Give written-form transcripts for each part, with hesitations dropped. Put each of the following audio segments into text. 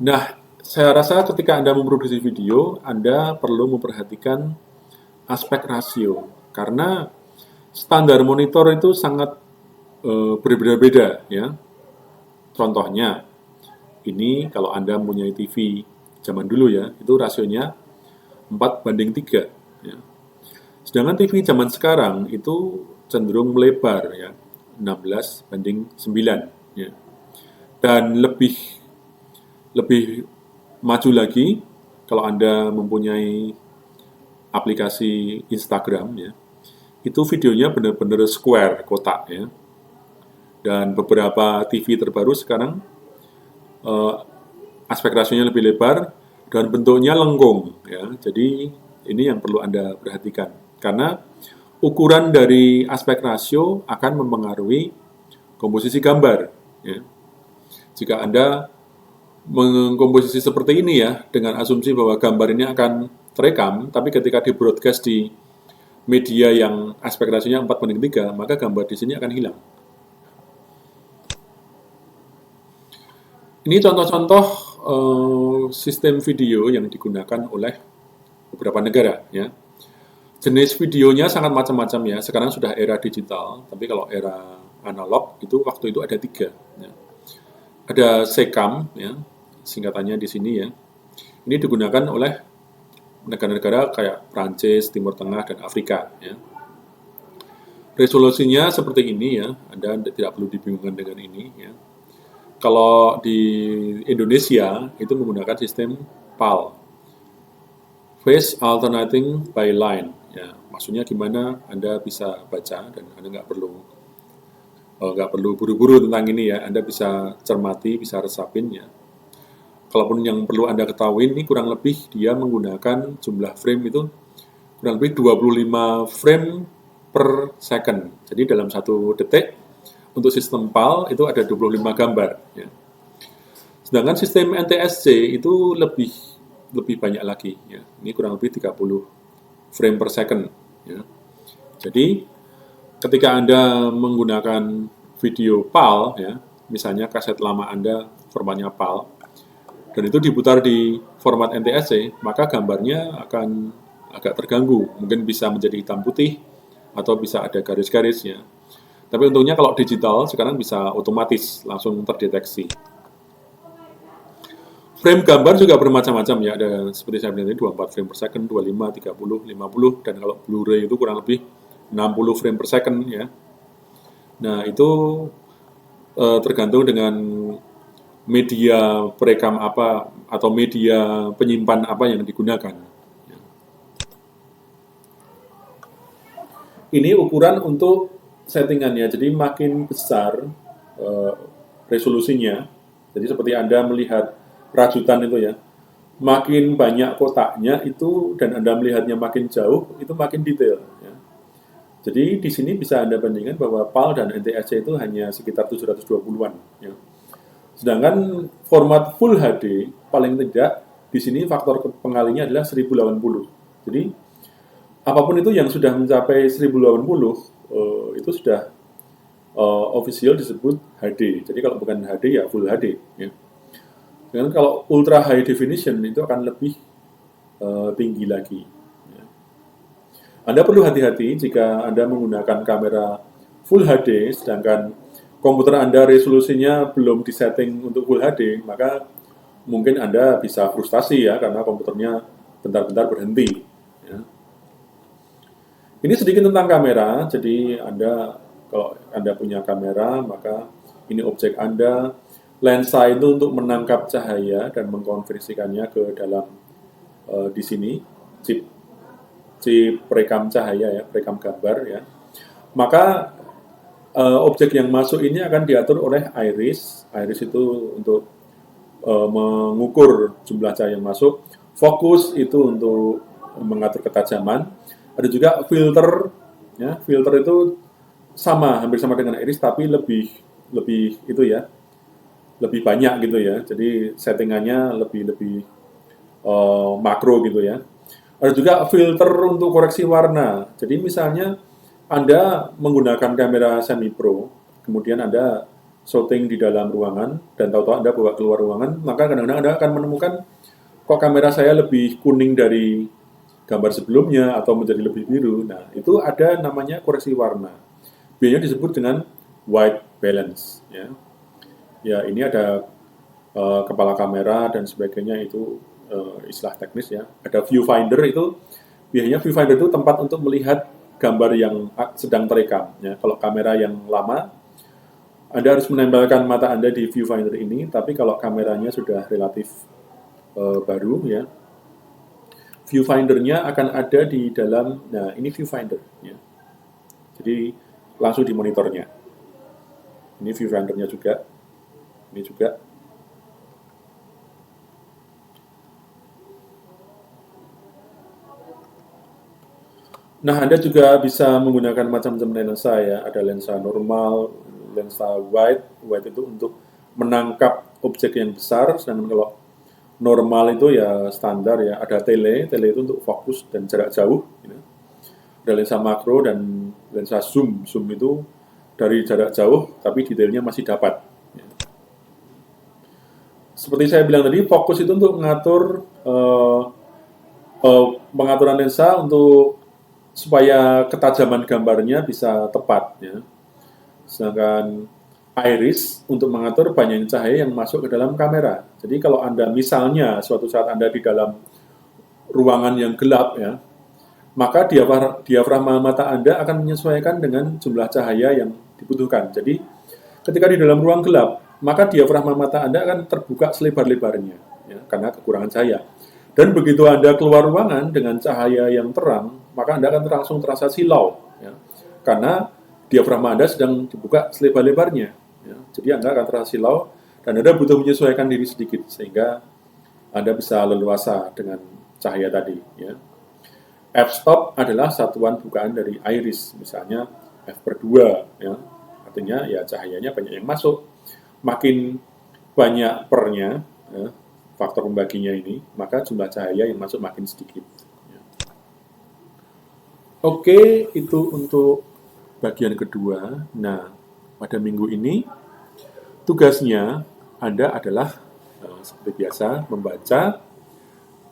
Nah, saya rasa ketika Anda memproduksi video, Anda perlu memperhatikan aspek rasio, karena standar monitor itu sangat berbeda-beda ya. Contohnya, ini kalau Anda mempunyai TV zaman dulu ya, itu rasionya 4:3 ya. Sedangkan TV zaman sekarang itu cenderung melebar ya, 16:9 ya. Dan lebih lebih maju lagi kalau Anda mempunyai aplikasi Instagram ya, itu videonya benar-benar square, kotak ya. Dan beberapa TV terbaru sekarang eh, aspek rasionya lebih lebar dan bentuknya lengkung ya. Jadi ini yang perlu Anda perhatikan karena ukuran dari aspek rasio akan mempengaruhi komposisi gambar ya. Jika Anda mengkomposisi seperti ini ya dengan asumsi bahwa gambar ini akan terekam, tapi ketika di broadcast di media yang aspek rasionya 4:3, maka gambar di sini akan hilang. Ini contoh-contoh sistem video yang digunakan oleh beberapa negara ya. Jenis videonya sangat macam-macam ya. Sekarang sudah era digital, tapi kalau era analog itu waktu itu ada 3. Ya. Ada SECAM ya, singkatannya di sini ya. Ini digunakan oleh negara-negara kayak Prancis, Timur Tengah, dan Afrika ya. Resolusinya seperti ini ya. Anda tidak perlu dibingungkan dengan ini ya. Kalau di Indonesia itu menggunakan sistem PAL, Phase Alternating by Line. Ya, maksudnya gimana Anda bisa baca dan Anda nggak perlu buru-buru tentang ini ya. Anda bisa cermati, bisa resapin ya. Kalaupun yang perlu Anda ketahui ini kurang lebih dia menggunakan jumlah frame itu kurang lebih 25 frame per second. Jadi dalam 1 detik untuk sistem PAL itu ada 25 gambar ya. Sedangkan sistem NTSC itu lebih lebih banyak lagi ya. Ini kurang lebih 30 frame per second ya. Jadi ketika Anda menggunakan video PAL ya, misalnya kaset lama Anda formatnya PAL dan itu diputar di format NTSC, maka gambarnya akan agak terganggu, mungkin bisa menjadi hitam putih atau bisa ada garis-garisnya. Tapi untungnya kalau digital sekarang bisa otomatis langsung terdeteksi. Frame gambar juga bermacam-macam ya, ada seperti saya bilang tadi 24 frame per second, 25, 30, 50, dan kalau Blu-ray itu kurang lebih 60 frame per second ya. Nah, itu tergantung dengan media perekam apa atau media penyimpan apa yang digunakan. Ini ukuran untuk settingannya, jadi makin besar eh, resolusinya. Jadi seperti Anda melihat rajutan itu ya, makin banyak kotaknya itu dan Anda melihatnya makin jauh, itu makin detail. Ya. Jadi di sini bisa Anda bandingkan bahwa PAL dan NTSC itu hanya sekitar 720-an. Ya. Sedangkan format Full HD paling tidak di sini faktor pengalinya adalah 1080. Jadi apapun itu yang sudah mencapai 1080 itu sudah official disebut HD. Jadi kalau bukan HD ya Full HD. Ya. Dan kalau Ultra High Definition itu akan lebih tinggi lagi. Ya. Anda perlu hati-hati jika Anda menggunakan kamera Full HD, sedangkan komputer Anda resolusinya belum disetting untuk Full HD, maka mungkin Anda bisa frustasi ya, karena komputernya bentar-bentar berhenti. Ya. Ini sedikit tentang kamera, jadi kalau Anda punya kamera, maka ini objek Anda. Lensa itu untuk menangkap cahaya dan mengkonversikannya ke dalam di sini chip chip perekam cahaya ya, perekam gambar ya. Maka objek yang masuk ini akan diatur oleh iris. Iris itu untuk mengukur jumlah cahaya yang masuk. Fokus itu untuk mengatur ketajaman. Ada juga filter, ya. Filter itu hampir sama dengan iris, tapi lebih lebih itu ya, lebih banyak gitu ya. Jadi settingannya lebih makro gitu ya. Ada juga filter untuk koreksi warna. Jadi misalnya Anda menggunakan kamera semi pro, kemudian Anda shooting di dalam ruangan dan tahu-tahu Anda bawa keluar ruangan, maka kadang-kadang Anda akan menemukan kok kamera saya lebih kuning dari gambar sebelumnya atau menjadi lebih biru. Nah, itu ada namanya koreksi warna. Biasanya disebut dengan white balance. Ya, ya ini ada kepala kamera dan sebagainya itu istilah teknis ya. Ada viewfinder itu biasanya viewfinder itu tempat untuk melihat gambar yang sedang terekam. Ya, kalau kamera yang lama, Anda harus menempelkan mata Anda di viewfinder ini. Tapi kalau kameranya sudah relatif baru, ya, viewfinder-nya akan ada di dalam. Nah, ini viewfinder. Ya. Jadi langsung di monitornya. Ini viewfinder-nya juga. Ini juga. Nah, Anda juga bisa menggunakan macam-macam lensa ya. Ada lensa normal, lensa wide. Wide itu untuk menangkap objek yang besar, sedangkan kalau normal itu ya standar ya. Ada tele itu untuk fokus dan jarak jauh. Ya. Ada lensa makro dan lensa zoom. Zoom itu dari jarak jauh, tapi detailnya masih dapat. Ya. Seperti saya bilang tadi, fokus itu untuk mengatur pengaturan lensa untuk supaya ketajaman gambarnya bisa tepat ya. Sedangkan iris untuk mengatur banyaknya cahaya yang masuk ke dalam kamera. Jadi kalau Anda misalnya suatu saat Anda di dalam ruangan yang gelap ya, maka diafragma mata Anda akan menyesuaikan dengan jumlah cahaya yang dibutuhkan. Jadi ketika di dalam ruang gelap, maka diafragma mata Anda akan terbuka selebar-lebarnya ya, karena kekurangan cahaya. Dan begitu Anda keluar ruangan dengan cahaya yang terang, maka Anda akan langsung terasa silau. Ya. Karena diafragma Anda sedang dibuka selebar-lebarnya. Ya. Jadi Anda akan terasa silau, dan Anda butuh menyesuaikan diri sedikit, sehingga Anda bisa leluasa dengan cahaya tadi. Ya. F-stop adalah satuan bukaan dari iris, misalnya f/2. Ya. Artinya ya cahayanya banyak yang masuk. Makin banyak pernya, ya, faktor pembaginya ini, maka jumlah cahaya yang masuk makin sedikit. Oke, itu untuk bagian kedua. Nah, pada minggu ini tugasnya Anda adalah seperti biasa membaca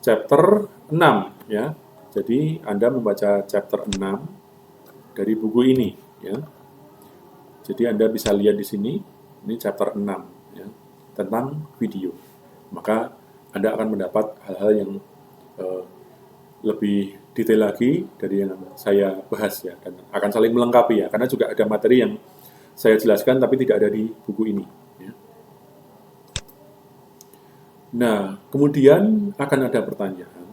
chapter 6 ya. Jadi Anda membaca chapter 6 dari buku ini ya. Jadi Anda bisa lihat di sini, ini chapter 6 ya, tentang video. Maka Anda akan mendapat hal-hal yang lebih detail lagi dari yang saya bahas ya, dan akan saling melengkapi ya, karena juga ada materi yang saya jelaskan tapi tidak ada di buku ini. Ya. Nah, kemudian akan ada pertanyaan,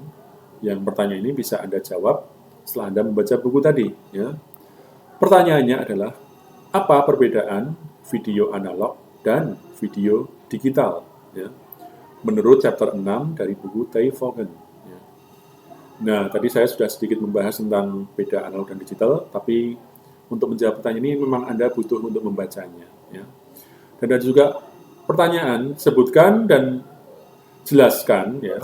yang pertanyaan ini bisa Anda jawab setelah Anda membaca buku tadi. Ya. Pertanyaannya adalah, apa perbedaan video analog dan video digital? Ya. Menurut chapter 6 dari buku Tay Vaughan. Ya. Nah, tadi saya sudah sedikit membahas tentang beda analog dan digital, tapi untuk menjawab pertanyaan ini memang Anda butuh untuk membacanya. Ya. Dan ada juga pertanyaan, sebutkan dan jelaskan, ya,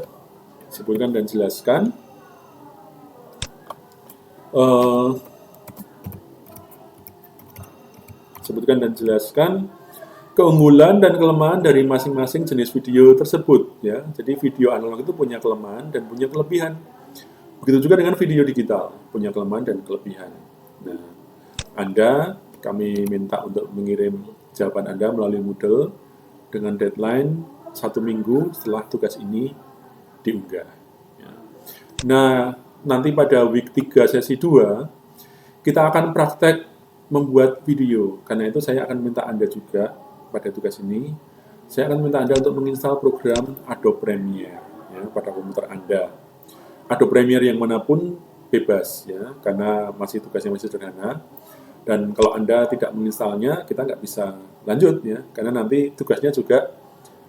sebutkan dan jelaskan sebutkan dan jelaskan keunggulan dan kelemahan dari masing-masing jenis video tersebut ya. Jadi video analog itu punya kelemahan dan punya kelebihan. Begitu juga dengan video digital, punya kelemahan dan kelebihan. Nah, kami minta untuk mengirim jawaban Anda melalui Moodle dengan deadline 1 minggu setelah tugas ini diunggah. Ya. Nah, nanti pada week 3 sesi 2, kita akan praktek membuat video. Karena itu saya akan minta Anda juga pada tugas ini, saya akan minta Anda untuk menginstal program Adobe Premiere ya, pada komputer Anda. Adobe Premiere yang manapun bebas ya, karena tugasnya masih sederhana. Dan kalau Anda tidak menginstalnya, kita nggak bisa lanjut ya, karena nanti tugasnya juga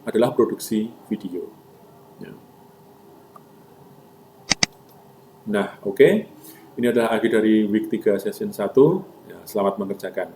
adalah produksi video. Ya. Nah, oke. Ini adalah akhir dari week 3 session 1. Ya, selamat mengerjakan.